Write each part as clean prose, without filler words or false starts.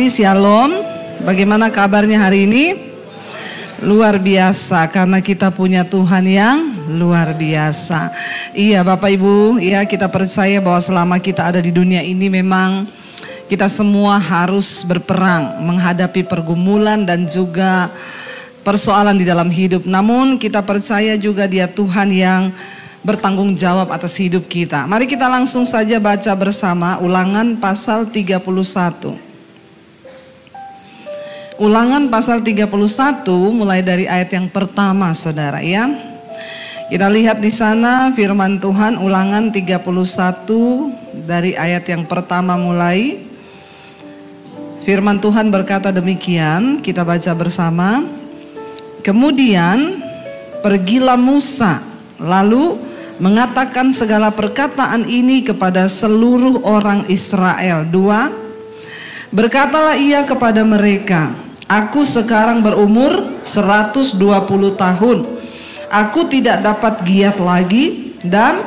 Shalom, bagaimana kabarnya hari ini? Luar biasa, karena kita punya Tuhan yang luar biasa. Iya Bapak Ibu, iya kita percaya bahwa selama kita ada di dunia ini memang kita semua harus berperang menghadapi pergumulan dan juga persoalan di dalam hidup. Namun kita percaya juga Dia Tuhan yang bertanggung jawab atas hidup kita. Mari kita langsung saja baca bersama Ulangan pasal 31. Ulangan pasal 31 mulai dari ayat yang pertama saudara ya. Kita lihat di sana firman Tuhan Ulangan 31 dari ayat yang pertama mulai. Firman Tuhan berkata demikian, kita baca bersama. Kemudian pergilah Musa lalu mengatakan segala perkataan ini kepada seluruh orang Israel. 2. Berkatalah ia kepada mereka, aku sekarang berumur 120 tahun. Aku tidak dapat giat lagi dan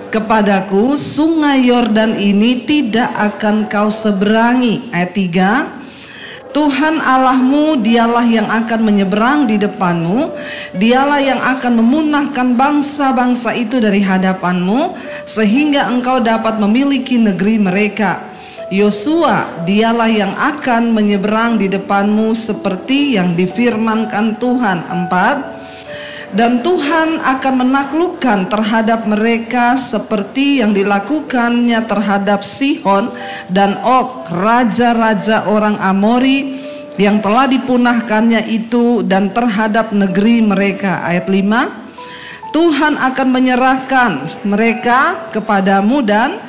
kepadaku sungai Yordan ini tidak akan kau seberangi. Ayat 3. Tuhan Allahmu dialah yang akan menyeberang di depanmu. Dialah yang akan memunahkan bangsa-bangsa itu dari hadapanmu sehingga engkau dapat memiliki negeri mereka. Yosua dialah yang akan menyeberang di depanmu seperti yang difirmankan Tuhan. 4. Dan Tuhan akan menaklukkan terhadap mereka seperti yang dilakukannya terhadap Sihon dan Og, raja-raja orang Amori yang telah dipunahkannya itu, dan terhadap negeri mereka. Ayat 5. Tuhan akan menyerahkan mereka kepadamu dan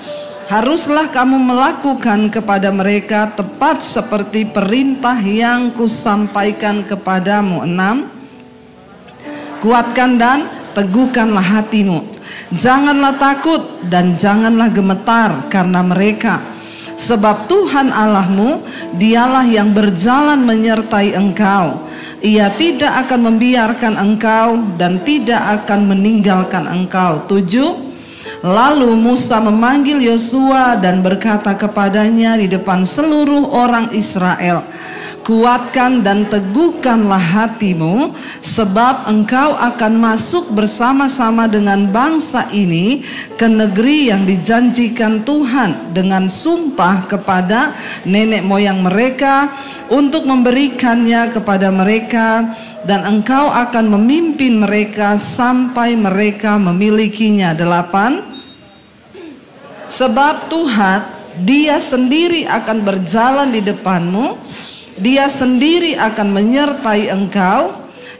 haruslah kamu melakukan kepada mereka tepat seperti perintah yang kusampaikan kepadamu. 6. Kuatkan dan teguhkanlah hatimu. Janganlah takut dan janganlah gemetar karena mereka. Sebab Tuhan Allahmu dialah yang berjalan menyertai engkau. Ia tidak akan membiarkan engkau dan tidak akan meninggalkan engkau. 7. Lalu Musa memanggil Yosua dan berkata kepadanya di depan seluruh orang Israel, kuatkan dan teguhkanlah hatimu, sebab engkau akan masuk bersama-sama dengan bangsa ini ke negeri yang dijanjikan Tuhan dengan sumpah kepada nenek moyang mereka untuk memberikannya kepada mereka, dan engkau akan memimpin mereka sampai mereka memilikinya. 8. Sebab Tuhan Dia sendiri akan berjalan di depanmu, Dia sendiri akan menyertai engkau,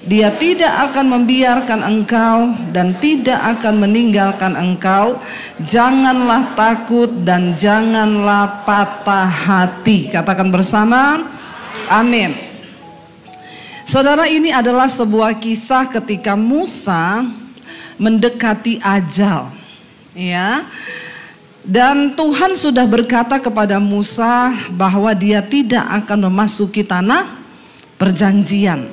Dia tidak akan membiarkan engkau dan tidak akan meninggalkan engkau. Janganlah takut dan janganlah patah hati. Katakan bersama, amin. Saudara, ini adalah sebuah kisah ketika Musa mendekati ajal, ya. Dan Tuhan sudah berkata kepada Musa bahwa Dia tidak akan memasuki tanah perjanjian.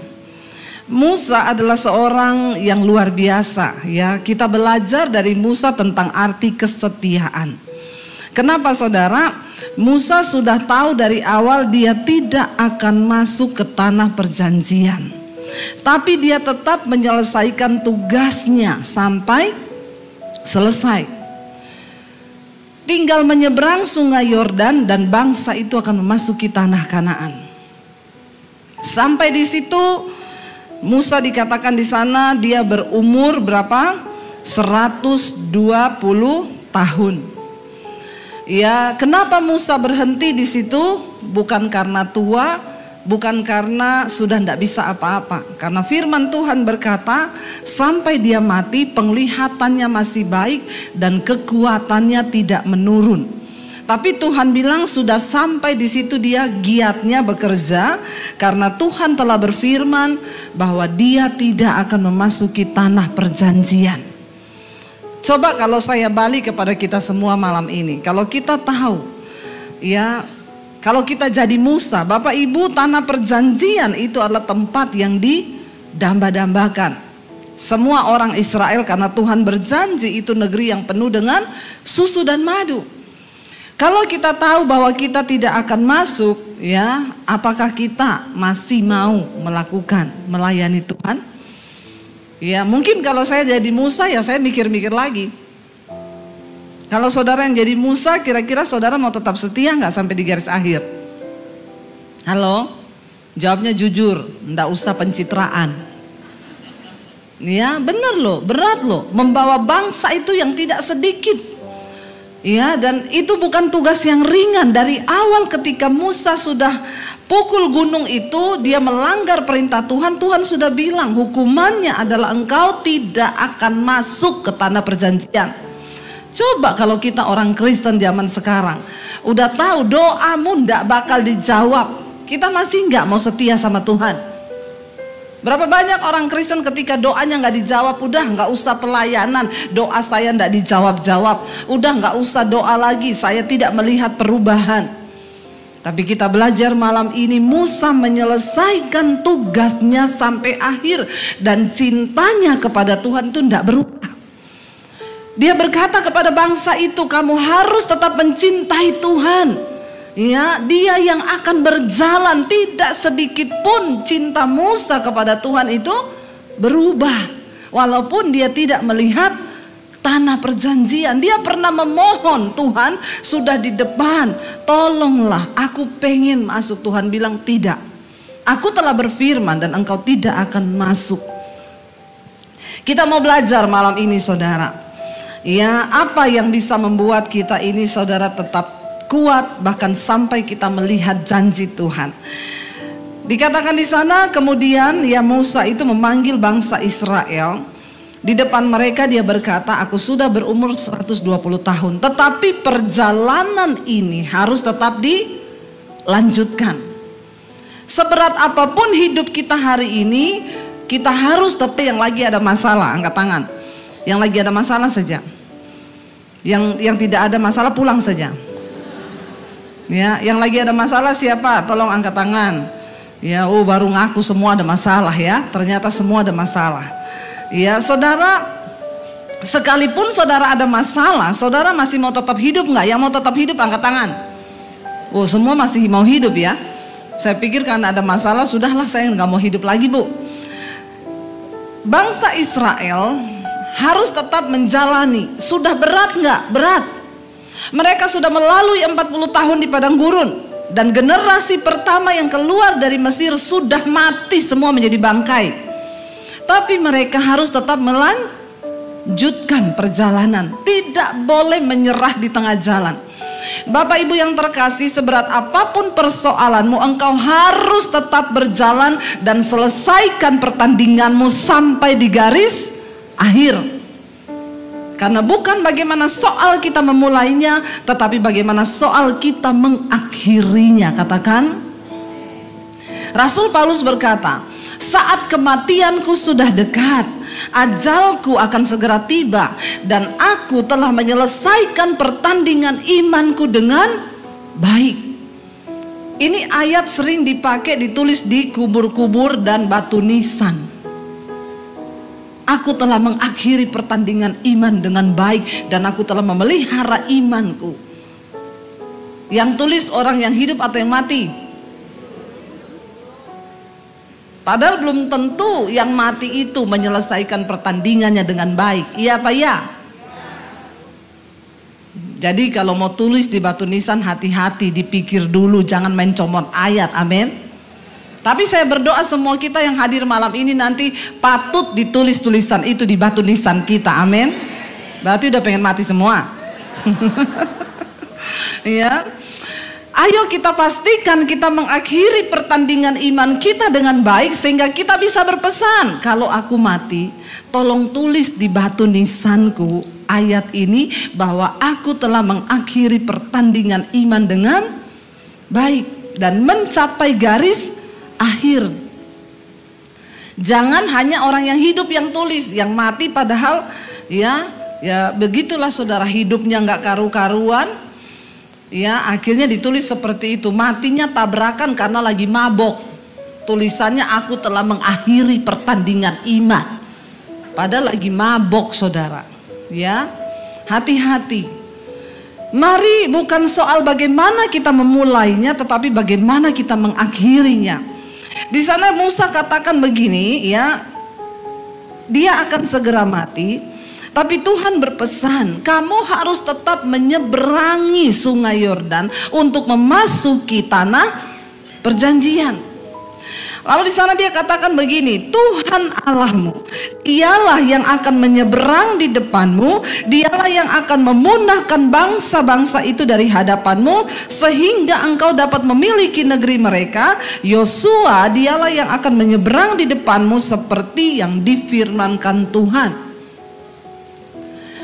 Musa adalah seorang yang luar biasa, ya. Kita belajar dari Musa tentang arti kesetiaan. Kenapa saudara? Musa sudah tahu dari awal dia tidak akan masuk ke tanah perjanjian. Tapi dia tetap menyelesaikan tugasnya sampai selesai. Tinggal menyeberang sungai Yordan dan bangsa itu akan memasuki tanah Kanaan. Sampai di situ Musa dikatakan di sana dia berumur berapa? 120 tahun. Ya, kenapa Musa berhenti di situ? Bukan karena tua, bukan karena sudah tidak bisa apa-apa. Karena firman Tuhan berkata, sampai dia mati penglihatannya masih baik dan kekuatannya tidak menurun. Tapi Tuhan bilang sudah sampai di situ dia giatnya bekerja, karena Tuhan telah berfirman bahwa dia tidak akan memasuki tanah perjanjian. Coba kalau saya balik kepada kita semua malam ini, kalau kita tahu, ya, kalau kita jadi Musa, Bapak Ibu, tanah perjanjian itu adalah tempat yang didamba-dambakan. Semua orang Israel, karena Tuhan berjanji itu negeri yang penuh dengan susu dan madu. Kalau kita tahu bahwa kita tidak akan masuk, ya, apakah kita masih mau melayani Tuhan? Ya, mungkin kalau saya jadi Musa, ya saya mikir-mikir lagi. Kalau saudara yang jadi Musa, kira-kira saudara mau tetap setia nggak sampai di garis akhir? Halo? Jawabnya jujur, nggak usah pencitraan. Ya, benar loh, berat loh, membawa bangsa itu yang tidak sedikit. Ya, dan itu bukan tugas yang ringan. Dari awal ketika Musa sudah pukul gunung itu, dia melanggar perintah Tuhan. Tuhan sudah bilang hukumannya adalah engkau tidak akan masuk ke tanah perjanjian. Coba kalau kita orang Kristen zaman sekarang udah tahu doamu ndak bakal dijawab, kita masih nggak mau setia sama Tuhan? Berapa banyak orang Kristen ketika doanya nggak dijawab, udah nggak usah pelayanan, doa saya nggak dijawab-jawab, udah nggak usah doa lagi, saya tidak melihat perubahan. Tapi kita belajar malam ini, Musa menyelesaikan tugasnya sampai akhir dan cintanya kepada Tuhan itu nggak berubah. Dia berkata kepada bangsa itu, kamu harus tetap mencintai Tuhan. Ya, dia yang akan berjalan, tidak sedikit pun cinta Musa kepada Tuhan itu berubah. Walaupun dia tidak melihat tanah perjanjian, dia pernah memohon, Tuhan sudah di depan, tolonglah, aku pengen masuk. Tuhan bilang tidak, aku telah berfirman dan engkau tidak akan masuk. Kita mau belajar malam ini saudara, ya, apa yang bisa membuat kita ini saudara tetap kuat bahkan sampai kita melihat janji Tuhan. Dikatakan di sana kemudian ya Musa itu memanggil bangsa Israel. Di depan mereka dia berkata, aku sudah berumur 120 tahun, tetapi perjalanan ini harus tetap dilanjutkan. Seberat apapun hidup kita hari ini, kita harus tetap. Yang lagi ada masalah, angkat tangan. Yang lagi ada masalah saja. Yang tidak ada masalah pulang saja. Ya, yang lagi ada masalah siapa? Tolong angkat tangan. Ya, oh baru ngaku semua ada masalah ya. Ternyata semua ada masalah. Ya, saudara, sekalipun saudara ada masalah, saudara masih mau tetap hidup nggak? Yang mau tetap hidup angkat tangan. Oh, semua masih mau hidup ya. Saya pikir karena ada masalah, sudahlah saya nggak mau hidup lagi, Bu. Bangsa Israel harus tetap menjalani. Sudah berat nggak? Berat. Mereka sudah melalui 40 tahun di padang gurun, dan generasi pertama yang keluar dari Mesir sudah mati semua menjadi bangkai. Tapi mereka harus tetap melanjutkan perjalanan, tidak boleh menyerah di tengah jalan. Bapak Ibu yang terkasih, seberat apapun persoalanmu, engkau harus tetap berjalan dan selesaikan pertandinganmu sampai di garis akhir. Karena bukan bagaimana soal kita memulainya, tetapi bagaimana soal kita mengakhirinya. Katakan. Rasul Paulus berkata, saat kematianku sudah dekat, ajalku akan segera tiba, dan aku telah menyelesaikan pertandingan imanku dengan baik. Ini ayat sering dipakai, ditulis di kubur-kubur dan batu nisan. Aku telah mengakhiri pertandingan iman dengan baik, dan aku telah memelihara imanku. Yang tulis orang yang hidup atau yang mati? Padahal belum tentu yang mati itu menyelesaikan pertandingannya dengan baik. Iya apa ya? Jadi kalau mau tulis di batu nisan, hati-hati, dipikir dulu, jangan main comot ayat. Amin. Tapi saya berdoa semua kita yang hadir malam ini nanti patut ditulis tulisan itu di batu nisan kita. Amin. Berarti udah pengen mati semua. Ya. Ayo kita pastikan kita mengakhiri pertandingan iman kita dengan baik, sehingga kita bisa berpesan, kalau aku mati, tolong tulis di batu nisanku ayat ini bahwa aku telah mengakhiri pertandingan iman dengan baik dan mencapai garis akhir. Jangan hanya orang yang hidup yang tulis, yang mati padahal ya begitulah saudara, hidupnya nggak karu-karuan, ya akhirnya ditulis seperti itu, matinya tabrakan karena lagi mabok. Tulisannya aku telah mengakhiri pertandingan iman, padahal lagi mabok saudara. Ya, hati-hati. Mari bukan soal bagaimana kita memulainya, tetapi bagaimana kita mengakhirinya. Di sana Musa katakan begini ya, dia akan segera mati, tapi Tuhan berpesan, kamu harus tetap menyeberangi sungai Yordan untuk memasuki tanah perjanjian. Lalu di sana dia katakan begini, Tuhan Allahmu, Dialah yang akan menyeberang di depanmu, Dialah yang akan memunahkan bangsa-bangsa itu dari hadapanmu, sehingga engkau dapat memiliki negeri mereka. Yosua, Dialah yang akan menyeberang di depanmu seperti yang difirmankan Tuhan.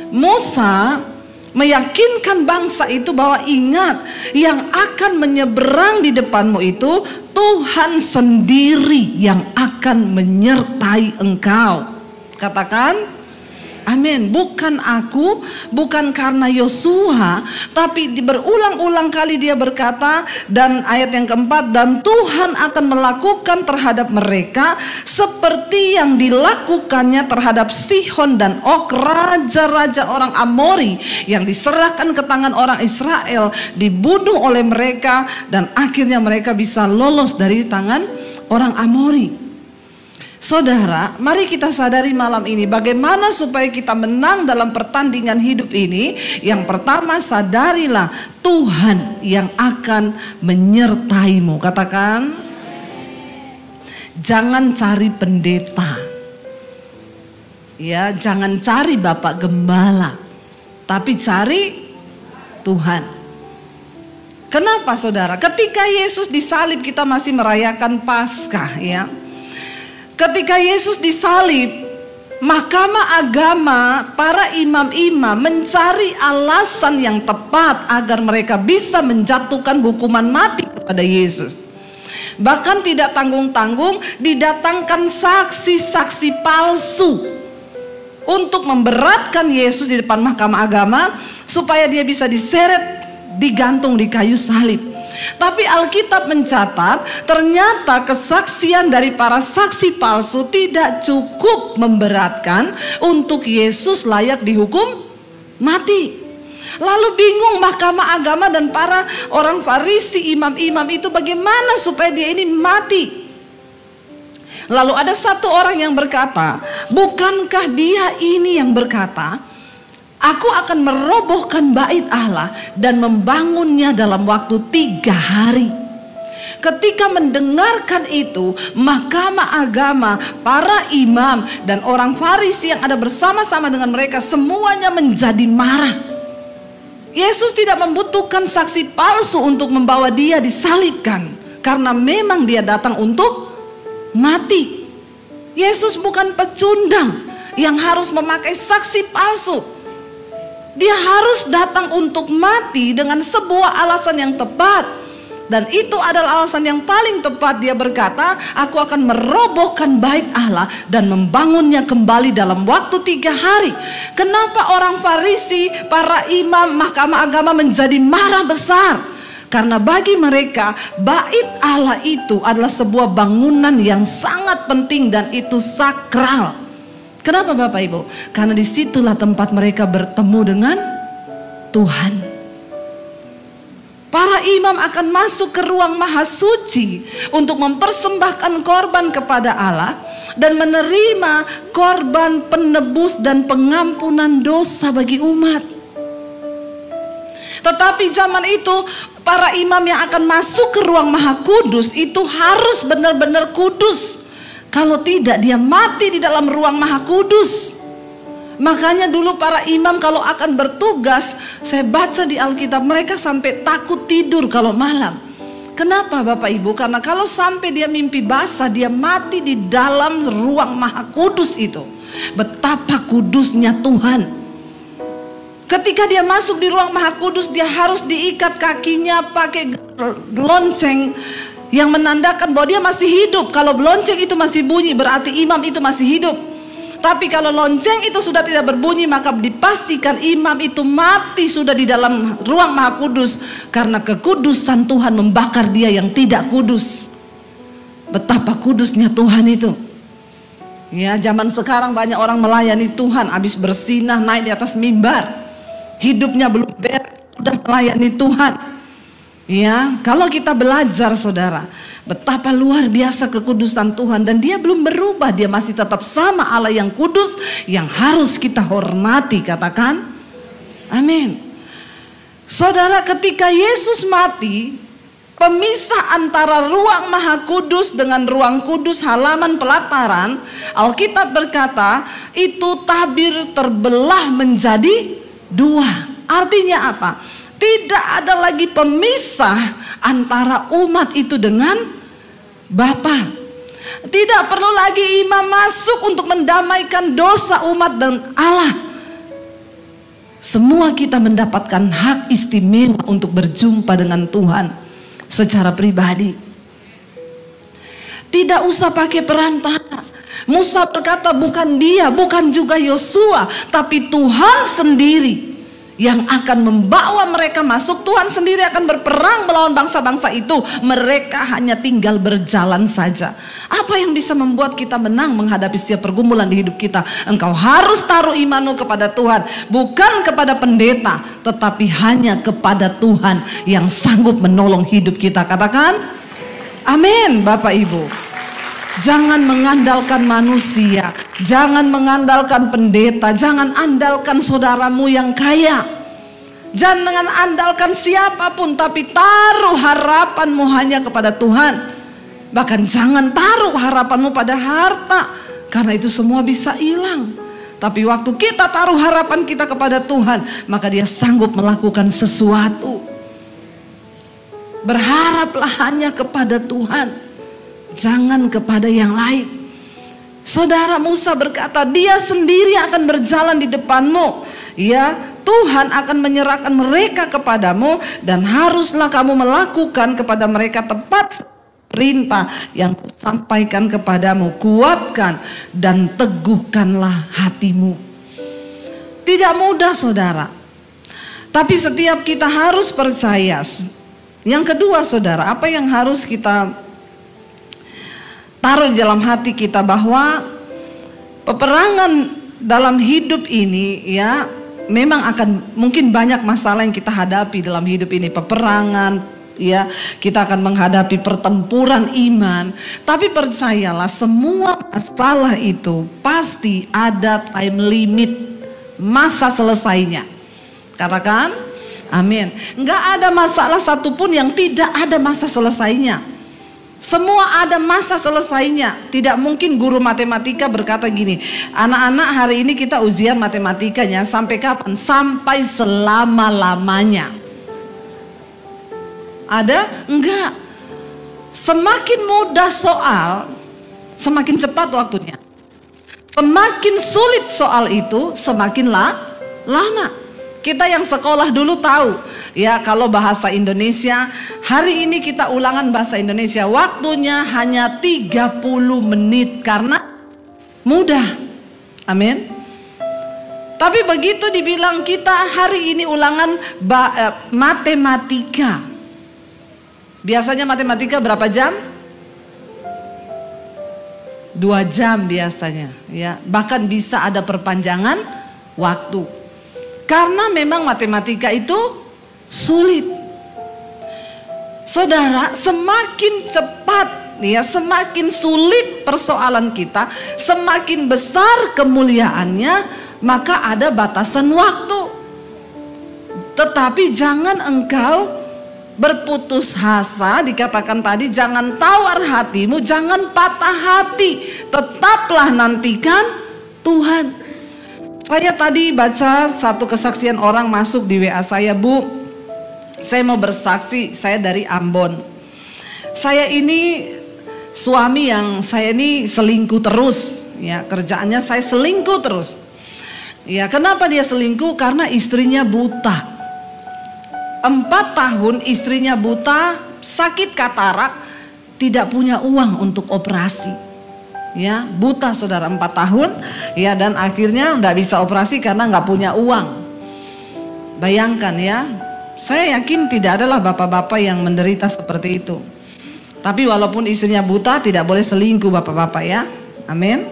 Musa meyakinkan bangsa itu bahwa ingat, yang akan menyeberang di depanmu itu Tuhan sendiri yang akan menyertai engkau. Katakan amin. Bukan aku, bukan karena Yosua, tapi berulang-ulang kali dia berkata, dan ayat yang keempat, dan Tuhan akan melakukan terhadap mereka seperti yang dilakukannya terhadap Sihon dan Og, raja-raja orang Amori yang diserahkan ke tangan orang Israel, dibunuh oleh mereka, dan akhirnya mereka bisa lolos dari tangan orang Amori. Saudara, mari kita sadari malam ini bagaimana supaya kita menang dalam pertandingan hidup ini. Yang pertama, sadarilah Tuhan yang akan menyertaimu. Katakan, jangan cari pendeta, ya, jangan cari bapak gembala, tapi cari Tuhan. Kenapa saudara? Ketika Yesus disalib kita masih merayakan Paskah, ya. Ketika Yesus disalib, mahkamah agama, para imam-imam mencari alasan yang tepat agar mereka bisa menjatuhkan hukuman mati kepada Yesus. Bahkan tidak tanggung-tanggung didatangkan saksi-saksi palsu untuk memberatkan Yesus di depan mahkamah agama supaya dia bisa diseret, digantung di kayu salib. Tapi Alkitab mencatat ternyata kesaksian dari para saksi palsu tidak cukup memberatkan untuk Yesus layak dihukum mati. Lalu bingung mahkamah agama dan para orang Farisi, imam-imam itu bagaimana supaya dia ini mati. Lalu ada satu orang yang berkata, bukankah dia ini yang berkata, aku akan merobohkan bait Allah dan membangunnya dalam waktu 3 hari. Ketika mendengarkan itu, mahkamah agama, para imam dan orang Farisi yang ada bersama-sama dengan mereka semuanya menjadi marah. Yesus tidak membutuhkan saksi palsu untuk membawa dia disalibkan, karena memang dia datang untuk mati. Yesus bukan pecundang yang harus memakai saksi palsu. Dia harus datang untuk mati dengan sebuah alasan yang tepat. Dan itu adalah alasan yang paling tepat. Dia berkata, aku akan merobohkan bait Allah dan membangunnya kembali dalam waktu 3 hari. Kenapa orang Farisi, para imam, mahkamah agama menjadi marah besar? Karena bagi mereka bait Allah itu adalah sebuah bangunan yang sangat penting dan itu sakral. Kenapa Bapak Ibu? Karena disitulah tempat mereka bertemu dengan Tuhan. Para imam akan masuk ke ruang maha suci untuk mempersembahkan korban kepada Allah dan menerima korban penebus dan pengampunan dosa bagi umat. Tetapi zaman itu para imam yang akan masuk ke ruang maha kudus itu harus benar-benar kudus. Kalau tidak dia mati di dalam ruang maha kudus. Makanya dulu para imam kalau akan bertugas, saya baca di Alkitab mereka sampai takut tidur kalau malam. Kenapa Bapak Ibu? Karena kalau sampai dia mimpi basah, dia mati di dalam ruang maha kudus itu. Betapa kudusnya Tuhan. Ketika dia masuk di ruang maha kudus, dia harus diikat kakinya pakai lonceng yang menandakan bahwa dia masih hidup. Kalau lonceng itu masih bunyi berarti imam itu masih hidup. Tapi kalau lonceng itu sudah tidak berbunyi, maka dipastikan imam itu mati sudah di dalam ruang maha kudus. Karena kekudusan Tuhan membakar dia yang tidak kudus. Betapa kudusnya Tuhan itu. Ya, zaman sekarang banyak orang melayani Tuhan, habis bersinah naik di atas mimbar, hidupnya belum beres, sudah melayani Tuhan. Ya, kalau kita belajar saudara, betapa luar biasa kekudusan Tuhan, dan dia belum berubah, dia masih tetap sama Allah yang kudus, yang harus kita hormati, katakan amin. Saudara, ketika Yesus mati, pemisah antara ruang maha kudus dengan ruang kudus halaman pelataran, Alkitab berkata itu tabir terbelah menjadi dua. Artinya apa? Tidak ada lagi pemisah antara umat itu dengan Bapa. Tidak perlu lagi imam masuk untuk mendamaikan dosa umat dan Allah. Semua kita mendapatkan hak istimewa untuk berjumpa dengan Tuhan secara pribadi. Tidak usah pakai perantara. Musa berkata bukan dia, bukan juga Yosua, tapi Tuhan sendiri yang akan membawa mereka masuk. Tuhan sendiri akan berperang melawan bangsa-bangsa itu. Mereka hanya tinggal berjalan saja. Apa yang bisa membuat kita menang menghadapi setiap pergumulan di hidup kita? Engkau harus taruh imanmu kepada Tuhan, bukan kepada pendeta, tetapi hanya kepada Tuhan yang sanggup menolong hidup kita. Katakan amin, Bapak Ibu. Jangan mengandalkan manusia, jangan mengandalkan pendeta, jangan andalkan saudaramu yang kaya, jangan andalkan siapapun, tapi taruh harapanmu hanya kepada Tuhan. Bahkan jangan taruh harapanmu pada harta, karena itu semua bisa hilang. Tapi waktu kita taruh harapan kita kepada Tuhan, maka Dia sanggup melakukan sesuatu. Berharaplah hanya kepada Tuhan, jangan kepada yang lain. Saudara, Musa berkata dia sendiri akan berjalan di depanmu. Ya, Tuhan akan menyerahkan mereka kepadamu, dan haruslah kamu melakukan kepada mereka tepat perintah yang kusampaikan kepadamu. Kuatkan dan teguhkanlah hatimu. Tidak mudah saudara, tapi setiap kita harus percaya. Yang kedua saudara, apa yang harus kita taruh di dalam hati kita, bahwa peperangan dalam hidup ini ya memang akan mungkin banyak masalah yang kita hadapi dalam hidup ini. Peperangan ya, kita akan menghadapi pertempuran iman. Tapi percayalah, semua masalah itu pasti ada time limit, masa selesainya. Katakan amin. Enggak ada masalah satupun yang tidak ada masa selesainya. Semua ada masa selesainya. Tidak mungkin guru matematika berkata gini, anak-anak hari ini kita ujian matematikanya sampai kapan? Sampai selama-lamanya. Ada? Enggak. Semakin mudah soal, semakin cepat waktunya. Semakin sulit soal itu, semakin lama. Kita yang sekolah dulu tahu ya, kalau bahasa Indonesia, hari ini kita ulangan bahasa Indonesia, waktunya hanya 30 menit karena mudah. Amin. Tapi begitu dibilang kita hari ini ulangan matematika, biasanya matematika berapa jam? 2 jam biasanya ya. Bahkan bisa ada perpanjangan waktu. Karena memang matematika itu sulit. Saudara, semakin cepat ya, semakin sulit persoalan kita, semakin besar kemuliaannya, maka ada batasan waktu. Tetapi jangan engkau berputus asa, dikatakan tadi jangan tawar hatimu, jangan patah hati, tetaplah nantikan Tuhan. Saya tadi baca satu kesaksian orang masuk di WA saya, Bu, saya mau bersaksi, saya dari Ambon. Saya ini suami yang saya ini selingkuh terus, ya kerjaannya saya selingkuh terus. Ya kenapa dia selingkuh? Karena istrinya buta. 4 tahun istrinya buta, sakit katarak, tidak punya uang untuk operasi. Ya buta saudara 4 tahun ya, dan akhirnya nggak bisa operasi karena nggak punya uang. Bayangkan ya, saya yakin tidak adalah bapak-bapak yang menderita seperti itu. Tapi walaupun istrinya buta, tidak boleh selingkuh bapak-bapak ya, amin.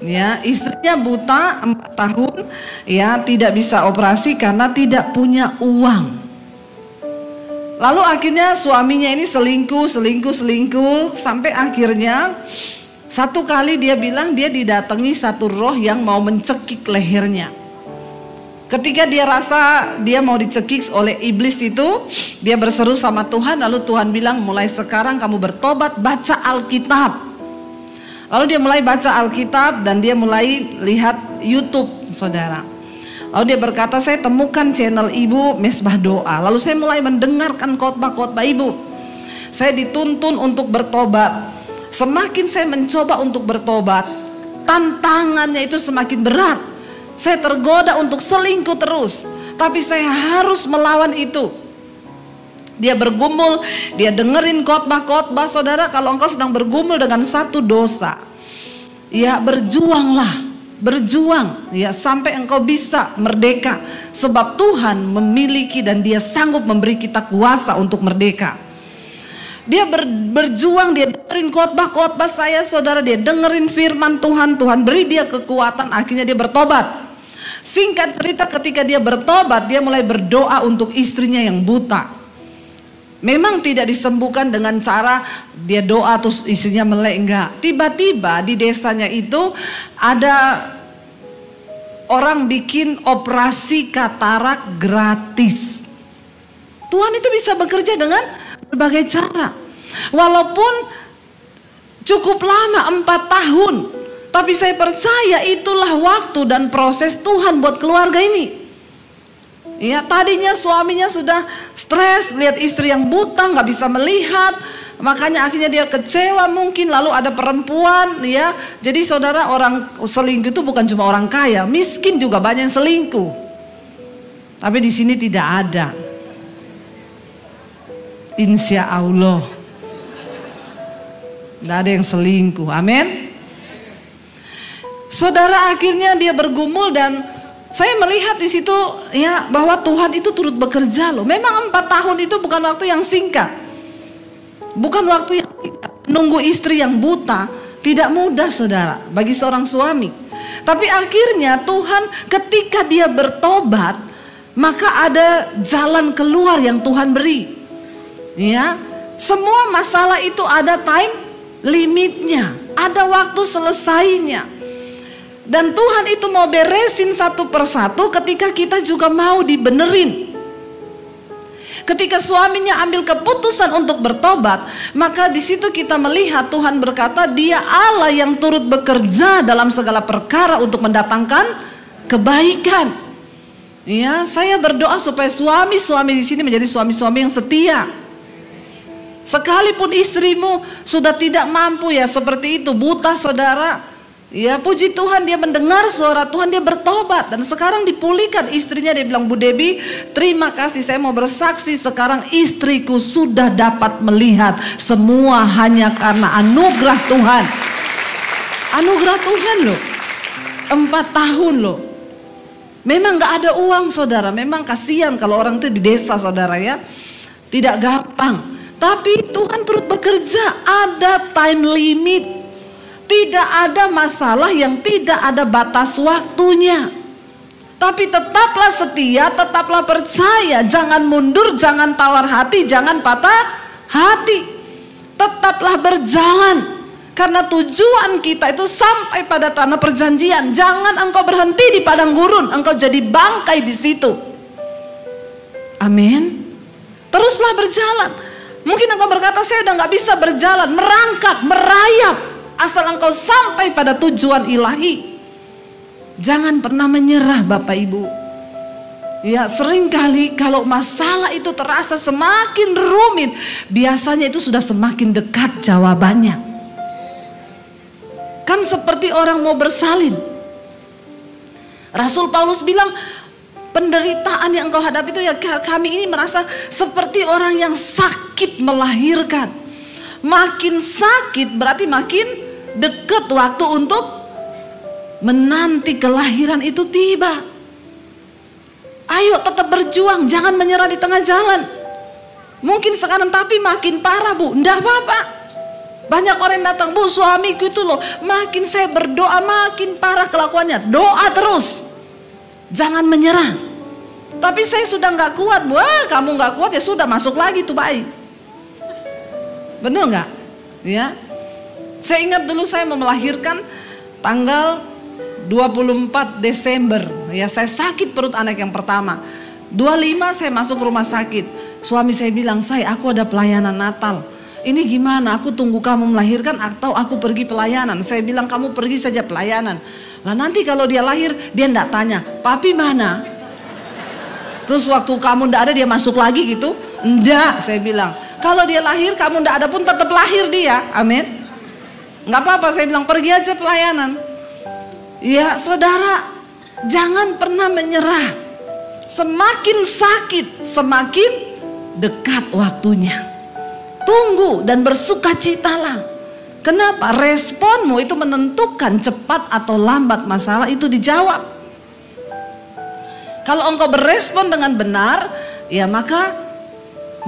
Ya, istrinya buta 4 tahun, ya tidak bisa operasi karena tidak punya uang. Lalu akhirnya suaminya ini selingkuh sampai akhirnya satu kali dia bilang dia didatangi satu roh yang mau mencekik lehernya. Ketika dia rasa dia mau dicekik oleh iblis itu, dia berseru sama Tuhan, lalu Tuhan bilang, mulai sekarang kamu bertobat, baca Alkitab. Lalu dia mulai baca Alkitab dan dia mulai lihat YouTube, saudara. Lalu dia berkata, saya temukan channel Ibu Mesbah Doa. Lalu saya mulai mendengarkan khotbah-khotbah Ibu. Saya dituntun untuk bertobat. Semakin saya mencoba untuk bertobat, tantangannya itu semakin berat. Saya tergoda untuk selingkuh terus, tapi saya harus melawan itu. Dia bergumul, dia dengerin khotbah-khotbah. Saudara, kalau engkau sedang bergumul dengan satu dosa, ya berjuanglah, berjuang ya sampai engkau bisa merdeka. Sebab Tuhan memiliki dan dia sanggup memberi kita kuasa untuk merdeka. Dia berjuang, dia dengerin khotbah-khotbah saya, saudara, dia dengerin firman Tuhan, Tuhan beri dia kekuatan, akhirnya dia bertobat. Singkat cerita, ketika dia bertobat, dia mulai berdoa untuk istrinya yang buta. Memang tidak disembuhkan dengan cara dia doa terus istrinya melek, enggak. Tiba-tiba di desanya itu ada orang bikin operasi katarak gratis. Tuhan itu bisa bekerja dengan berbagai cara. Walaupun cukup lama 4 tahun, tapi saya percaya itulah waktu dan proses Tuhan buat keluarga ini. Ya, tadinya suaminya sudah stres lihat istri yang buta, nggak bisa melihat, makanya akhirnya dia kecewa mungkin. Lalu ada perempuan, ya. Jadi saudara, orang selingkuh itu bukan cuma orang kaya, miskin juga banyak yang selingkuh. Tapi di sini tidak ada. Insya Allah, tidak ada yang selingkuh. Amin. Saudara, akhirnya dia bergumul dan saya melihat di situ ya bahwa Tuhan itu turut bekerja loh. Memang 4 tahun itu bukan waktu yang singkat. Bukan waktu yang singkat. Nunggu istri yang buta tidak mudah, saudara, bagi seorang suami. Tapi akhirnya Tuhan ketika dia bertobat, maka ada jalan keluar yang Tuhan beri. Ya, semua masalah itu ada time limitnya, ada waktu selesainya. Dan Tuhan itu mau beresin satu persatu ketika kita juga mau dibenerin. Ketika suaminya ambil keputusan untuk bertobat, maka di situ kita melihat Tuhan berkata, Dia Allah yang turut bekerja dalam segala perkara untuk mendatangkan kebaikan. Ya, saya berdoa supaya suami-suami di sini menjadi suami-suami yang setia. Sekalipun istrimu sudah tidak mampu ya seperti itu, buta, saudara. Ya, puji Tuhan, dia mendengar suara Tuhan, dia bertobat dan sekarang dipulihkan istrinya. Dia bilang, Bu Debbie, terima kasih, saya mau bersaksi sekarang istriku sudah dapat melihat, semua hanya karena anugerah Tuhan. Anugerah Tuhan loh. 4 tahun loh. Memang gak ada uang, saudara. Memang kasihan kalau orang itu di desa, saudara, ya. Tidak gampang. Tapi Tuhan turut bekerja. Ada time limit. Tidak ada masalah yang tidak ada batas waktunya. Tapi tetaplah setia, tetaplah percaya. Jangan mundur, jangan tawar hati, jangan patah hati. Tetaplah berjalan. Karena tujuan kita itu sampai pada tanah perjanjian. Jangan engkau berhenti di padang gurun, engkau jadi bangkai di situ. Amin. Teruslah berjalan. Mungkin engkau berkata, saya udah gak bisa berjalan, merangkak, merayap. Asal engkau sampai pada tujuan ilahi. Jangan pernah menyerah, Bapak Ibu. Ya, seringkali kalau masalah itu terasa semakin rumit, biasanya itu sudah semakin dekat jawabannya. Kan seperti orang mau bersalin. Rasul Paulus bilang, penderitaan yang engkau hadapi itu ya, kami ini merasa seperti orang yang sakit melahirkan. Makin sakit berarti makin dekat waktu untuk menanti kelahiran itu tiba. Ayo tetap berjuang, jangan menyerah di tengah jalan. Mungkin sekarang tapi makin parah, Bu, enggak apa-apa. Banyak orang yang datang, Bu, suamiku itu loh, makin saya berdoa makin parah kelakuannya. Doa terus, jangan menyerah. Tapi saya sudah nggak kuat, Bu. Kamu nggak kuat ya sudah, masuk lagi tuh bayi. Bener nggak? Ya. Saya ingat dulu saya mau melahirkan tanggal 24 Desember. Ya, saya sakit perut anak yang pertama. 25 saya masuk rumah sakit. Suami saya bilang, aku ada pelayanan Natal. Ini gimana? Aku tunggu kamu melahirkan atau aku pergi pelayanan? Saya bilang, kamu pergi saja pelayanan. Lah nanti kalau dia lahir, dia enggak tanya, papi mana? Terus waktu kamu enggak ada dia masuk lagi gitu? Enggak, saya bilang. Kalau dia lahir, kamu enggak ada pun tetap lahir dia. Amin. Enggak apa-apa, saya bilang pergi aja pelayanan. Ya saudara, jangan pernah menyerah. Semakin sakit, semakin dekat waktunya. Tunggu dan bersukacitalah. Kenapa? Responmu itu menentukan cepat atau lambat masalah itu dijawab. Kalau engkau berespon dengan benar, ya maka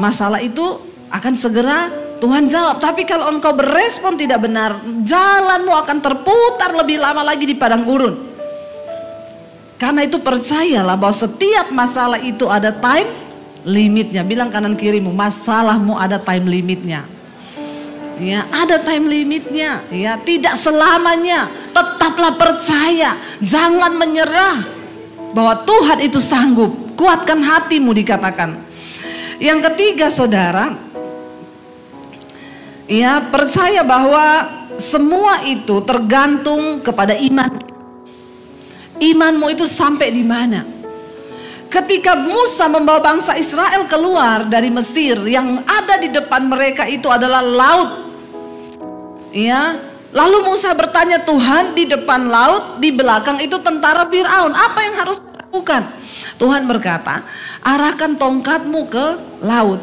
masalah itu akan segera Tuhan jawab. Tapi kalau engkau berespon tidak benar, jalanmu akan terputar lebih lama lagi di padang gurun. Karena itu percayalah bahwa setiap masalah itu ada time limitnya. Bilang kanan kirimu, masalahmu ada time limitnya. Ya, ada time limitnya. Ya, tidak selamanya. Tetaplah percaya, jangan menyerah bahwa Tuhan itu sanggup. Kuatkan hatimu dikatakan. Yang ketiga, saudara, ya, percaya bahwa semua itu tergantung kepada iman. Imanmu itu sampai di mana? Ketika Musa membawa bangsa Israel keluar dari Mesir, yang ada di depan mereka itu adalah laut. Ya, lalu Musa bertanya, Tuhan, di depan laut, di belakang itu tentara Firaun. Apa yang harus dilakukan? Tuhan berkata, arahkan tongkatmu ke laut.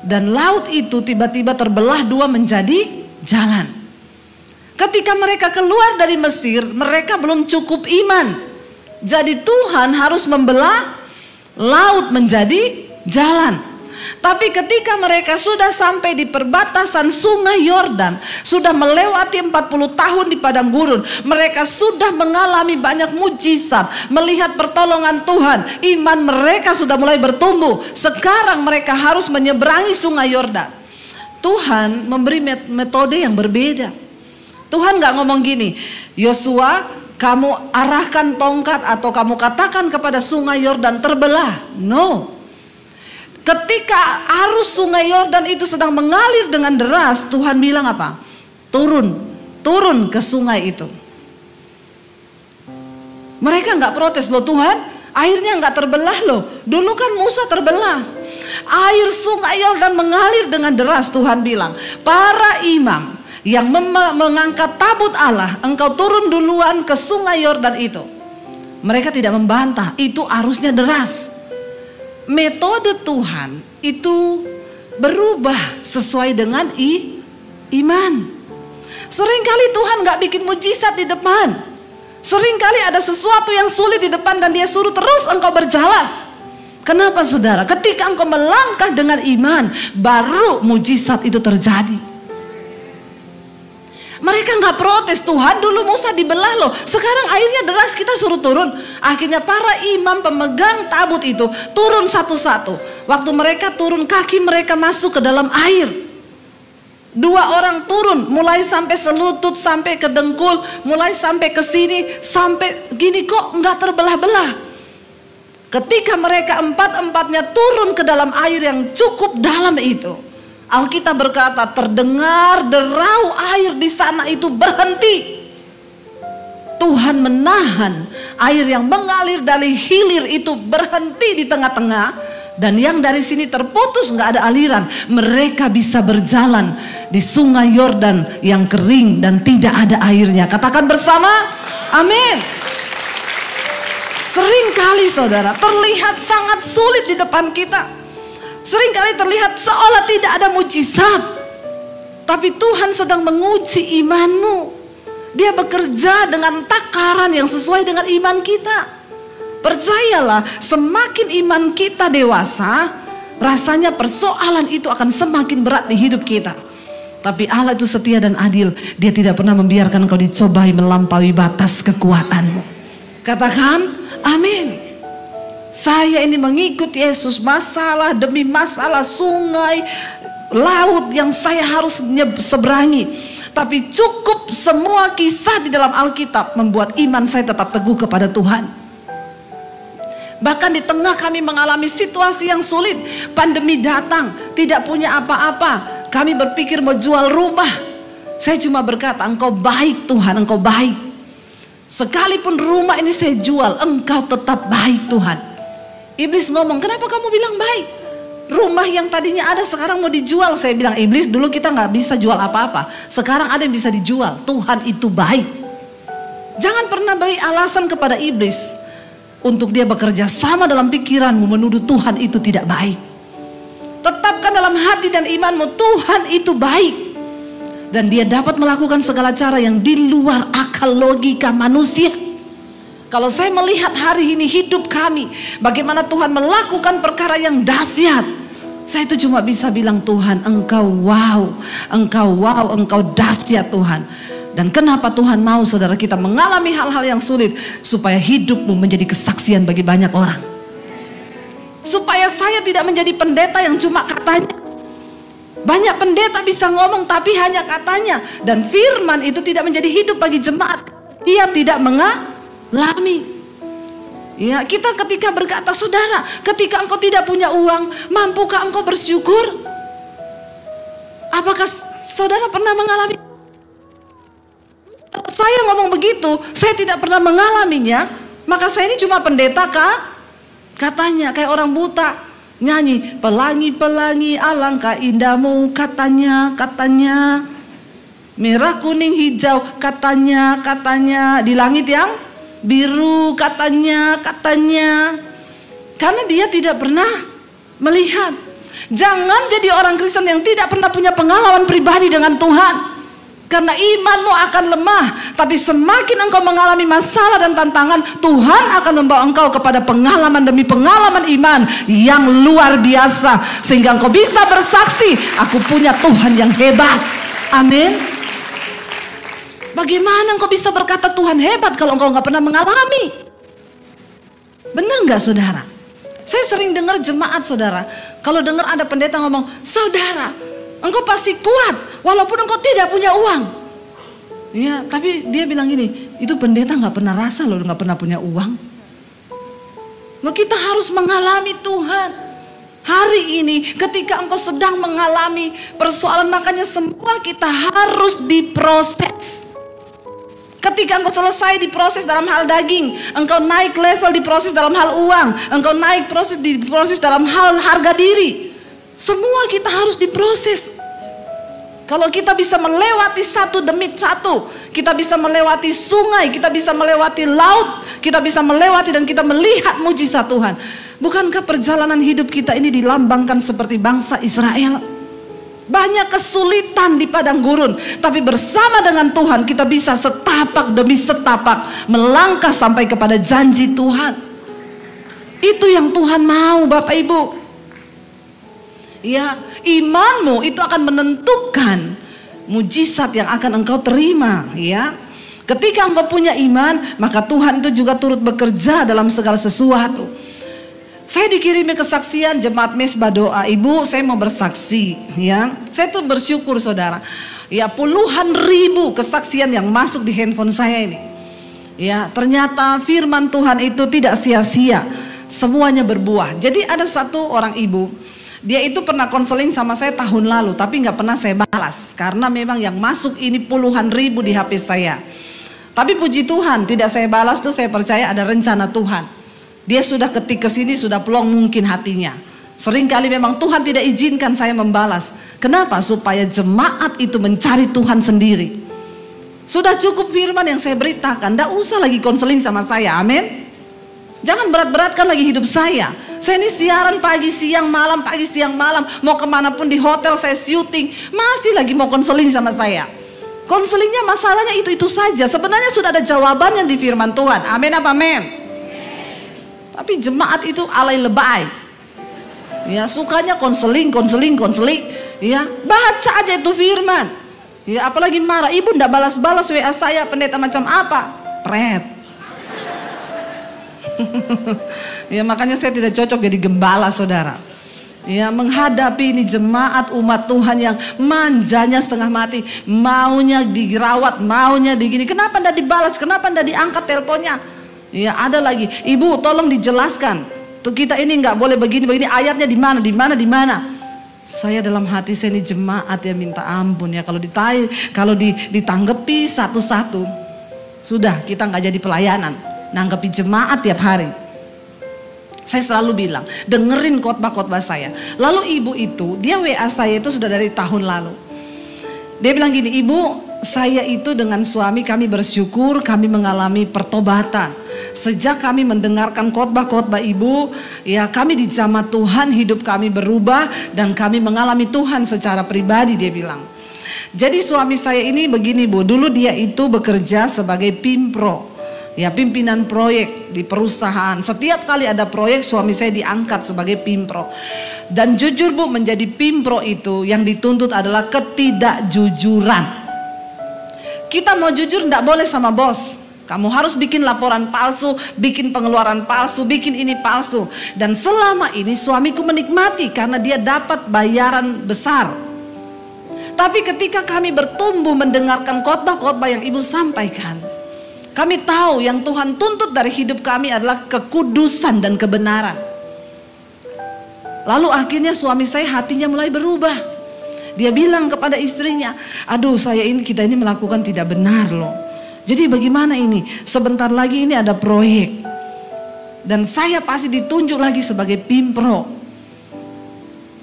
Dan laut itu tiba-tiba terbelah dua menjadi jalan. Ketika mereka keluar dari Mesir, mereka belum cukup iman. Jadi Tuhan harus membelah laut menjadi jalan. Tapi ketika mereka sudah sampai di perbatasan sungai Yordan, sudah melewati 40 tahun di padang gurun, mereka sudah mengalami banyak mujizat, melihat pertolongan Tuhan, iman mereka sudah mulai bertumbuh. Sekarang mereka harus menyeberangi sungai Yordan. Tuhan memberi metode yang berbeda. Tuhan gak ngomong gini, Yosua, kamu arahkan tongkat atau kamu katakan kepada sungai Yordan terbelah. No. Ketika arus sungai Yordan itu sedang mengalir dengan deras, Tuhan bilang apa? Turun ke sungai itu. Mereka nggak protes, loh Tuhan, airnya nggak terbelah loh. Dulu kan Musa terbelah. Air sungai Yordan mengalir dengan deras. Tuhan bilang, para imam yang mengangkat tabut Allah, engkau turun duluan ke sungai Yordan itu. Mereka tidak membantah, itu arusnya deras. Metode Tuhan itu berubah sesuai dengan iman. Seringkali Tuhan gak bikin mujizat di depan. Seringkali ada sesuatu yang sulit di depan dan dia suruh terus engkau berjalan. Kenapa saudara? Ketika engkau melangkah dengan iman, baru mujizat itu terjadi. Mereka nggak protes, Tuhan dulu Musa dibelah loh, sekarang airnya deras kita suruh turun. Akhirnya para imam pemegang tabut itu turun satu-satu. Waktu mereka turun, kaki mereka masuk ke dalam air. Dua orang turun, mulai sampai selutut, sampai ke dengkul, mulai sampai ke sini, sampai gini kok nggak terbelah-belah. Ketika mereka empat-empatnya turun ke dalam air yang cukup dalam itu, Alkitab berkata terdengar derau air di sana itu berhenti. Tuhan menahan air yang mengalir dari hilir itu berhenti di tengah-tengah, dan yang dari sini terputus, nggak ada aliran. Mereka bisa berjalan di sungai Yordan yang kering dan tidak ada airnya. Katakan bersama, amin. Seringkali saudara terlihat sangat sulit di depan kita. Seringkali terlihat seolah tidak ada mujizat. Tapi Tuhan sedang menguji imanmu. Dia bekerja dengan takaran yang sesuai dengan iman kita. Percayalah, semakin iman kita dewasa, rasanya persoalan itu akan semakin berat di hidup kita. Tapi Allah itu setia dan adil. Dia tidak pernah membiarkan engkau dicobai melampaui batas kekuatanmu. Katakan amin. Saya ini mengikut Yesus, masalah demi masalah, sungai, laut yang saya harus seberangi. Tapi cukup semua kisah di dalam Alkitab membuat iman saya tetap teguh kepada Tuhan. Bahkan di tengah kami mengalami situasi yang sulit, pandemi datang, tidak punya apa-apa, kami berpikir mau jual rumah. Saya cuma berkata, engkau baik Tuhan, engkau baik. Sekalipun rumah ini saya jual, engkau tetap baik Tuhan. Iblis ngomong, kenapa kamu bilang baik? Rumah yang tadinya ada sekarang mau dijual. Saya bilang, iblis, dulu kita nggak bisa jual apa-apa, sekarang ada yang bisa dijual. Tuhan itu baik. Jangan pernah beri alasan kepada iblis untuk dia bekerja sama dalam pikiranmu menuduh Tuhan itu tidak baik. Tetapkan dalam hati dan imanmu, Tuhan itu baik. Dan dia dapat melakukan segala cara yang di luar akal logika manusia. Kalau saya melihat hari ini hidup kami, bagaimana Tuhan melakukan perkara yang dahsyat, saya itu cuma bisa bilang, Tuhan engkau wow, engkau dahsyat Tuhan. Dan kenapa Tuhan mau saudara kita mengalami hal-hal yang sulit? Supaya hidupmu menjadi kesaksian bagi banyak orang. Supaya saya tidak menjadi pendeta yang cuma katanya. Banyak pendeta bisa ngomong tapi hanya katanya. Dan firman itu tidak menjadi hidup bagi jemaat. Ia tidak mengalami. Ya, kita ketika berkata, saudara, ketika engkau tidak punya uang, mampukah engkau bersyukur? Apakah saudara pernah mengalami? Saya ngomong begitu, saya tidak pernah mengalaminya, maka saya ini cuma pendeta katanya, kayak orang buta nyanyi, pelangi-pelangi alangkah indahmu, katanya, merah kuning hijau, katanya, di langit yang biru, katanya, karena dia tidak pernah melihat. Jangan jadi orang Kristen yang tidak pernah punya pengalaman pribadi dengan Tuhan. Karena imanmu akan lemah. Tapi semakin engkau mengalami masalah dan tantangan, Tuhan akan membawa engkau kepada pengalaman demi pengalaman iman yang luar biasa. Sehingga engkau bisa bersaksi, aku punya Tuhan yang hebat. Amin. Bagaimana engkau bisa berkata Tuhan hebat kalau engkau gak pernah mengalami? Benar gak saudara? Saya sering dengar jemaat saudara, kalau dengar ada pendeta ngomong, saudara, engkau pasti kuat walaupun engkau tidak punya uang. Ya, tapi dia bilang gini, itu pendeta gak pernah rasa loh gak pernah punya uang. Loh, kita harus mengalami Tuhan. Hari ini ketika engkau sedang mengalami persoalan, makanya semua kita harus diproses. Ketika engkau selesai diproses dalam hal daging, engkau naik level diproses dalam hal uang, engkau naik diproses dalam hal harga diri. Semua kita harus diproses. Kalau kita bisa melewati satu demi satu, kita bisa melewati sungai, kita bisa melewati laut, kita bisa melewati dan kita melihat mujizat Tuhan. Bukankah perjalanan hidup kita ini dilambangkan seperti bangsa Israel? Banyak kesulitan di padang gurun, tapi bersama dengan Tuhan kita bisa setapak demi setapak melangkah sampai kepada janji Tuhan. Itu yang Tuhan mau, Bapak Ibu. Ya, imanmu itu akan menentukan mujizat yang akan engkau terima, ya. Ketika engkau punya iman, maka Tuhan itu juga turut bekerja dalam segala sesuatu. Saya dikirimi kesaksian jemaat Mesbah doa, Ibu, saya mau bersaksi, ya. Saya tuh bersyukur saudara. Ya, puluhan ribu kesaksian yang masuk di handphone saya ini. Ya, ternyata firman Tuhan itu tidak sia-sia. Semuanya berbuah. Jadi ada satu orang ibu, dia itu pernah konseling sama saya tahun lalu, tapi nggak pernah saya balas karena memang yang masuk ini puluhan ribu di HP saya. Tapi puji Tuhan, tidak saya balas tuh, saya percaya ada rencana Tuhan. Dia sudah ketik ke sini, sudah plong mungkin hatinya. Seringkali memang Tuhan tidak izinkan saya membalas. Kenapa? Supaya jemaat itu mencari Tuhan sendiri. Sudah cukup firman yang saya beritakan, tidak usah lagi konseling sama saya, amin. Jangan berat-beratkan lagi hidup saya. Saya ini siaran pagi, siang, malam, pagi, siang, malam. Mau kemanapun di hotel saya syuting, masih lagi mau konseling sama saya. Konselingnya masalahnya itu-itu saja. Sebenarnya sudah ada jawabannya di firman Tuhan, amin apa amin. Tapi jemaat itu alay lebay. Ya, sukanya konseling. Ya, baca aja itu firman. Ya, apalagi marah, ibu ndak balas-balas WA saya, pendeta macam apa? Pret. Ya, makanya saya tidak cocok jadi gembala, saudara. Ya, menghadapi ini jemaat umat Tuhan yang manjanya setengah mati, maunya dirawat, maunya digini. Kenapa ndak dibalas? Kenapa ndak diangkat teleponnya? Ya, ada lagi, ibu tolong dijelaskan. Tuh, kita ini nggak boleh begini, ayatnya di mana, di mana, di mana. Saya dalam hati saya ini jemaat ya, minta ampun ya, kalau ditanggapi satu-satu, sudah kita nggak jadi pelayanan, nanggapi jemaat tiap hari. Saya selalu bilang, dengerin khotbah-khotbah saya. Lalu ibu itu, dia WA saya itu sudah dari tahun lalu. Dia bilang gini, ibu, saya itu dengan suami kami bersyukur kami mengalami pertobatan. Sejak kami mendengarkan khotbah-khotbah ibu, ya kami dijamah Tuhan, hidup kami berubah dan kami mengalami Tuhan secara pribadi, dia bilang. Jadi suami saya ini begini bu, dulu dia itu bekerja sebagai pimpro, ya pimpinan proyek di perusahaan. Setiap kali ada proyek suami saya diangkat sebagai pimpro. Dan jujur bu, menjadi pimpro itu yang dituntut adalah ketidakjujuran. Kita mau jujur enggak boleh sama bos. Kamu harus bikin laporan palsu, bikin pengeluaran palsu, bikin ini palsu. Dan selama ini suamiku menikmati karena dia dapat bayaran besar. Tapi ketika kami bertumbuh mendengarkan khotbah-khotbah yang ibu sampaikan, kami tahu yang Tuhan tuntut dari hidup kami adalah kekudusan dan kebenaran. Lalu akhirnya suami saya hatinya mulai berubah. Dia bilang kepada istrinya, aduh kita ini melakukan tidak benar loh. Jadi bagaimana ini? Sebentar lagi ini ada proyek. Dan saya pasti ditunjuk lagi sebagai pimpro.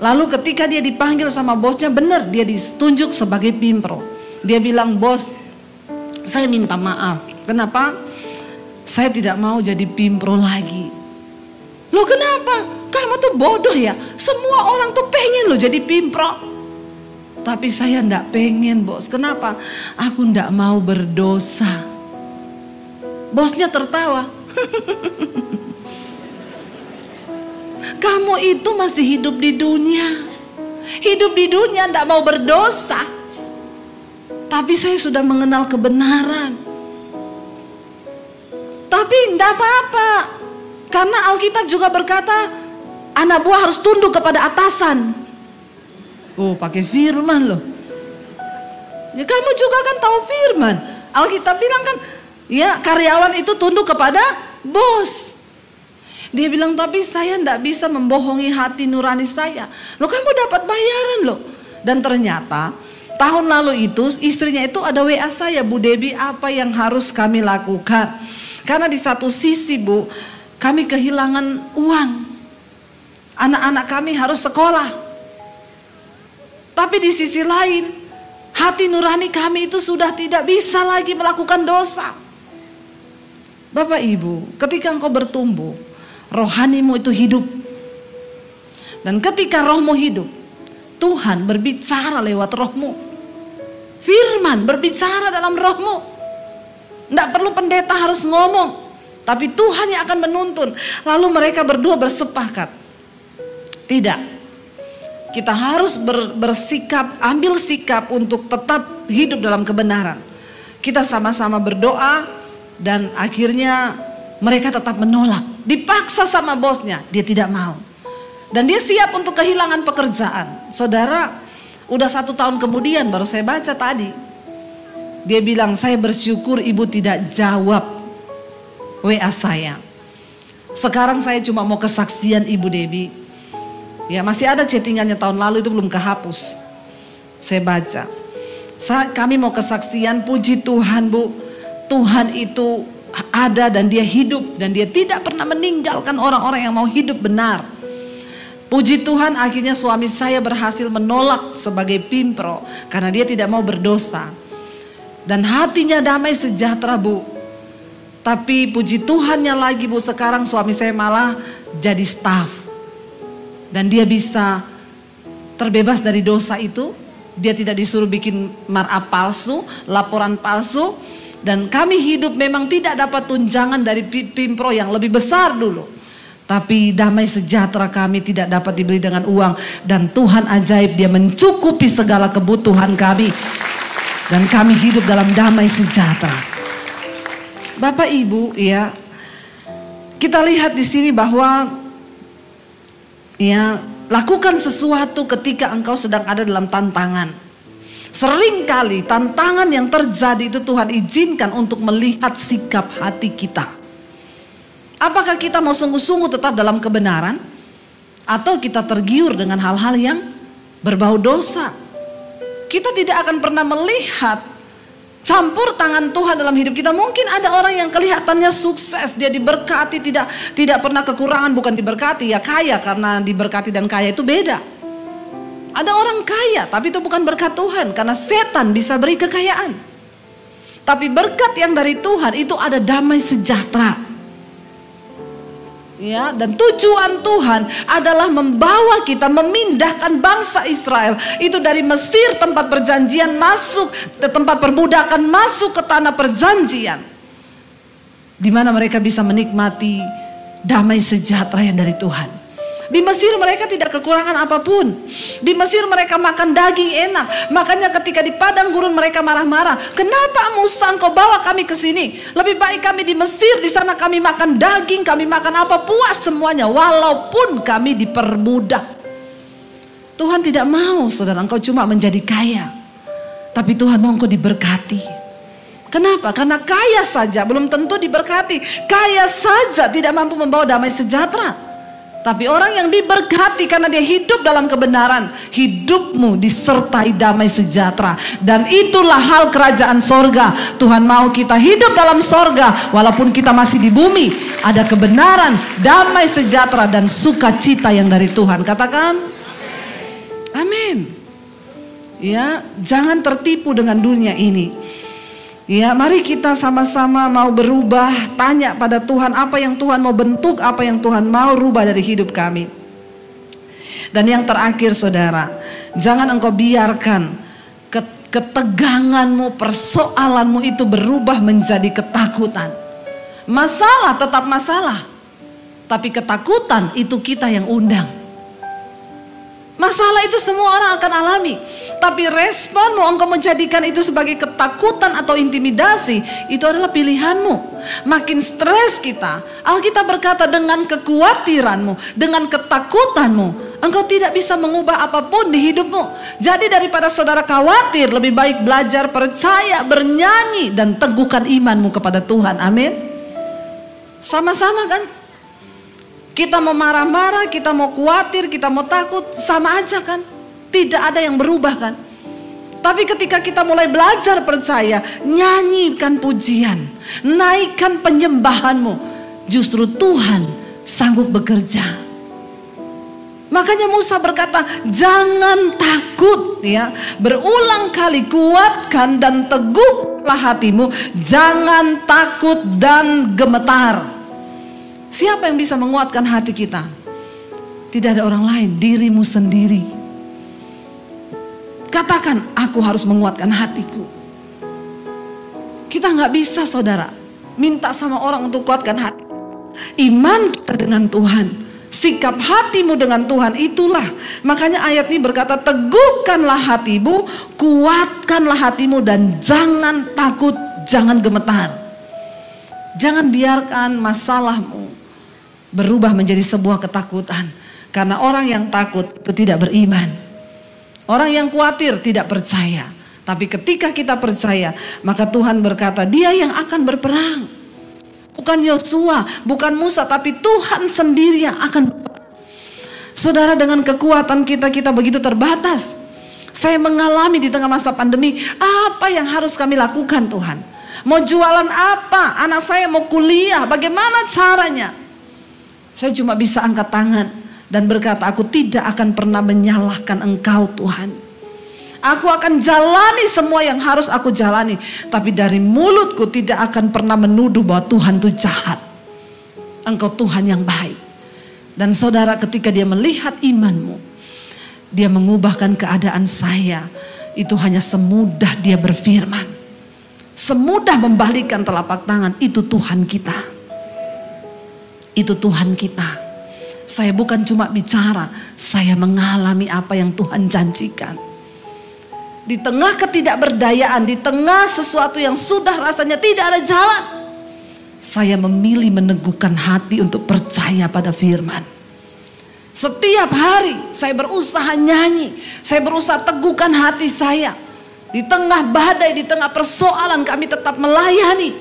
Lalu ketika dia dipanggil sama bosnya, benar dia ditunjuk sebagai pimpro. Dia bilang, bos, saya minta maaf. Kenapa? Saya tidak mau jadi pimpro lagi. Loh kenapa? Kamu tuh bodoh ya? Semua orang tuh pengen loh jadi pimpro. Tapi saya enggak pengen bos. Kenapa? Aku enggak mau berdosa. Bosnya tertawa. Kamu itu masih hidup di dunia. Hidup di dunia enggak mau berdosa. Tapi saya sudah mengenal kebenaran. Tapi enggak apa-apa. Karena Alkitab juga berkata, anak buah harus tunduk kepada atasan. Oh, pakai firman loh. Ya kamu juga kan tahu firman. Alkitab bilang kan, ya karyawan itu tunduk kepada bos. Dia bilang, tapi saya enggak bisa membohongi hati nurani saya. Loh kamu dapat bayaran loh. Dan ternyata tahun lalu itu istrinya itu ada WA saya, Bu Debbie, apa yang harus kami lakukan? Karena di satu sisi bu, kami kehilangan uang. Anak-anak kami harus sekolah. Tapi di sisi lain, hati nurani kami itu sudah tidak bisa lagi melakukan dosa. Bapak Ibu, ketika engkau bertumbuh, rohanimu itu hidup. Dan ketika rohmu hidup, Tuhan berbicara lewat rohmu. Firman berbicara dalam rohmu. Tidak perlu pendeta harus ngomong, tapi Tuhan yang akan menuntun. Lalu mereka berdua bersepakat. Tidak. Kita harus bersikap, ambil sikap untuk tetap hidup dalam kebenaran. Kita sama-sama berdoa dan akhirnya mereka tetap menolak. Dipaksa sama bosnya, dia tidak mau. Dan dia siap untuk kehilangan pekerjaan. Saudara, udah 1 tahun kemudian baru saya baca tadi. Dia bilang, saya bersyukur ibu tidak jawab WA saya. Sekarang saya cuma mau kesaksian Ibu Debbie. Ya masih ada chattingannya tahun lalu itu belum kehapus. Saya baca. Kami mau kesaksian, puji Tuhan bu. Tuhan itu ada dan dia hidup. Dan dia tidak pernah meninggalkan orang-orang yang mau hidup benar. Puji Tuhan akhirnya suami saya berhasil menolak sebagai pimpro. Karena dia tidak mau berdosa. Dan hatinya damai sejahtera bu. Tapi puji Tuhannya lagi bu, sekarang suami saya malah jadi staff. Dan dia bisa terbebas dari dosa itu. Dia tidak disuruh bikin markup palsu, laporan palsu. Dan kami hidup memang tidak dapat tunjangan dari pimpro yang lebih besar dulu. Tapi damai sejahtera kami tidak dapat dibeli dengan uang. Dan Tuhan ajaib, Dia mencukupi segala kebutuhan kami. Dan kami hidup dalam damai sejahtera. Bapak Ibu, ya, kita lihat di sini bahwa ya, lakukan sesuatu ketika engkau sedang ada dalam tantangan. Seringkali tantangan yang terjadi itu Tuhan izinkan untuk melihat sikap hati kita. Apakah kita mau sungguh-sungguh tetap dalam kebenaran, atau kita tergiur dengan hal-hal yang berbau dosa? Kita tidak akan pernah melihat campur tangan Tuhan dalam hidup kita. Mungkin ada orang yang kelihatannya sukses, dia diberkati, tidak pernah kekurangan. Bukan diberkati, ya kaya, karena diberkati dan kaya itu beda. Ada orang kaya tapi itu bukan berkat Tuhan, karena setan bisa beri kekayaan. Tapi berkat yang dari Tuhan itu ada damai sejahtera. Ya, dan tujuan Tuhan adalah membawa kita, memindahkan bangsa Israel itu dari Mesir, tempat perjanjian, masuk ke tempat perbudakan, masuk ke tanah perjanjian, di mana mereka bisa menikmati damai sejahtera yang dari Tuhan. Di Mesir mereka tidak kekurangan apapun. Di Mesir mereka makan daging enak. Makanya ketika di padang gurun mereka marah-marah. Kenapa Musa engkau bawa kami ke sini? Lebih baik kami di Mesir, di sana kami makan daging, kami makan apa, puas semuanya. Walaupun kami diperbudak. Tuhan tidak mau saudara engkau cuma menjadi kaya. Tapi Tuhan mau engkau diberkati. Kenapa? Karena kaya saja belum tentu diberkati. Kaya saja tidak mampu membawa damai sejahtera. Tapi orang yang diberkati karena dia hidup dalam kebenaran, hidupmu disertai damai sejahtera. Dan itulah hal kerajaan sorga. Tuhan mau kita hidup dalam sorga, walaupun kita masih di bumi. Ada kebenaran, damai sejahtera, dan sukacita yang dari Tuhan. Katakan amin. Ya, jangan tertipu dengan dunia ini. Ya, mari kita sama-sama mau berubah, tanya pada Tuhan apa yang Tuhan mau bentuk, apa yang Tuhan mau rubah dari hidup kami. Dan yang terakhir saudara, jangan engkau biarkan keteganganmu, persoalanmu itu berubah menjadi ketakutan. Masalah tetap masalah, tapi ketakutan itu kita yang undang. Masalah itu semua orang akan alami. Tapi responmu, engkau menjadikan itu sebagai ketakutan atau intimidasi, itu adalah pilihanmu. Makin stres kita, Alkitab berkata dengan kekhawatiranmu, dengan ketakutanmu, engkau tidak bisa mengubah apapun di hidupmu. Jadi daripada saudara khawatir, lebih baik belajar percaya, bernyanyi, dan teguhkan imanmu kepada Tuhan. Amin. Sama-sama kan? Kita mau marah-marah, kita mau khawatir, kita mau takut, sama aja kan? Tidak ada yang berubah kan? Tapi ketika kita mulai belajar percaya, nyanyikan pujian, naikkan penyembahanmu, justru Tuhan sanggup bekerja. Makanya Musa berkata, jangan takut ya. Berulang kali kuatkan dan teguhlah hatimu, jangan takut dan gemetar. Siapa yang bisa menguatkan hati kita? Tidak ada orang lain, dirimu sendiri. Katakan, aku harus menguatkan hatiku. Kita nggak bisa saudara minta sama orang untuk kuatkan hati. Iman kita dengan Tuhan, sikap hatimu dengan Tuhan, itulah. Makanya ayat ini berkata, teguhkanlah hatimu, kuatkanlah hatimu, dan jangan takut, jangan gemetar. Jangan biarkan masalahmu berubah menjadi sebuah ketakutan. Karena orang yang takut itu tidak beriman. Orang yang khawatir tidak percaya. Tapi ketika kita percaya, maka Tuhan berkata, Dia yang akan berperang. Bukan Yosua, bukan Musa, tapi Tuhan sendiri yang akan berperang. Saudara, dengan kekuatan kita begitu terbatas. Saya mengalami di tengah masa pandemi, apa yang harus kami lakukan Tuhan? Mau jualan apa? Anak saya mau kuliah, bagaimana caranya? Saya cuma bisa angkat tangan dan berkata, aku tidak akan pernah menyalahkan Engkau Tuhan. Aku akan jalani semua yang harus aku jalani. Tapi dari mulutku tidak akan pernah menuduh bahwa Tuhan itu jahat. Engkau Tuhan yang baik. Dan saudara, ketika Dia melihat imanmu, Dia mengubahkan keadaan saya. Itu hanya semudah Dia berfirman. Semudah membalikkan telapak tangan. Itu Tuhan kita. Itu Tuhan kita. Saya bukan cuma bicara, saya mengalami apa yang Tuhan janjikan. Di tengah ketidakberdayaan, di tengah sesuatu yang sudah rasanya tidak ada jalan, saya memilih meneguhkan hati untuk percaya pada firman. Setiap hari saya berusaha nyanyi, saya berusaha teguhkan hati saya. Di tengah badai, di tengah persoalan kami tetap melayani.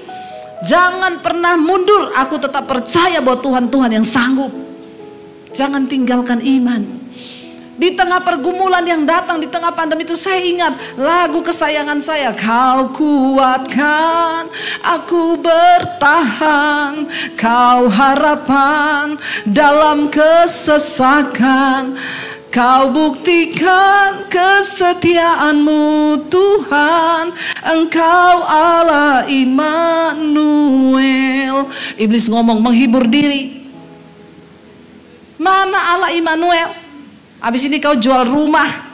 Jangan pernah mundur, aku tetap percaya bahwa Tuhan yang sanggup. Jangan tinggalkan iman. Di tengah pergumulan yang datang, di tengah pandemi itu saya ingat lagu kesayangan saya. Kau kuatkan, aku bertahan. Kau harapan dalam kesesakan. Kau buktikan kesetiaanmu Tuhan. Engkau Allah Immanuel. Iblis ngomong menghibur diri. Mana Allah Immanuel? Habis ini kau jual rumah.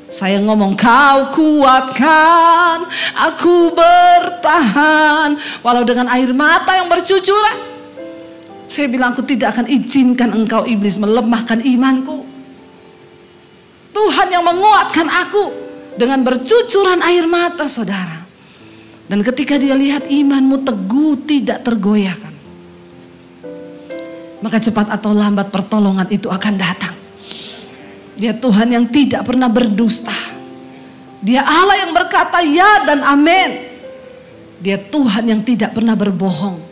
Saya ngomong kau kuatkan, aku bertahan. Walau dengan air mata yang bercucuran. Saya bilang aku tidak akan izinkan engkau iblis melemahkan imanku. Tuhan yang menguatkan aku dengan bercucuran air mata saudara. Dan ketika dia lihat imanmu teguh tidak tergoyahkan, maka cepat atau lambat pertolongan itu akan datang. Dia Tuhan yang tidak pernah berdusta. Dia Allah yang berkata ya dan amin. Dia Tuhan yang tidak pernah berbohong.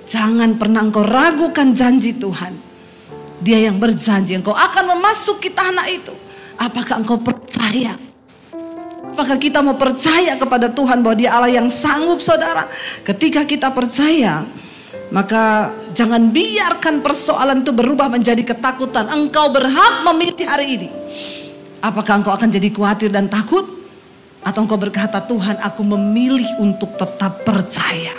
Jangan pernah engkau ragukan janji Tuhan. Dia yang berjanji engkau akan memasuki tanah itu. Apakah engkau percaya? Apakah kita mau percaya kepada Tuhan bahwa Dia Allah yang sanggup saudara? Ketika kita percaya, maka jangan biarkan persoalan itu berubah menjadi ketakutan. Engkau berhak memilih hari ini. Apakah engkau akan jadi khawatir dan takut? Atau engkau berkata Tuhan aku memilih untuk tetap percaya.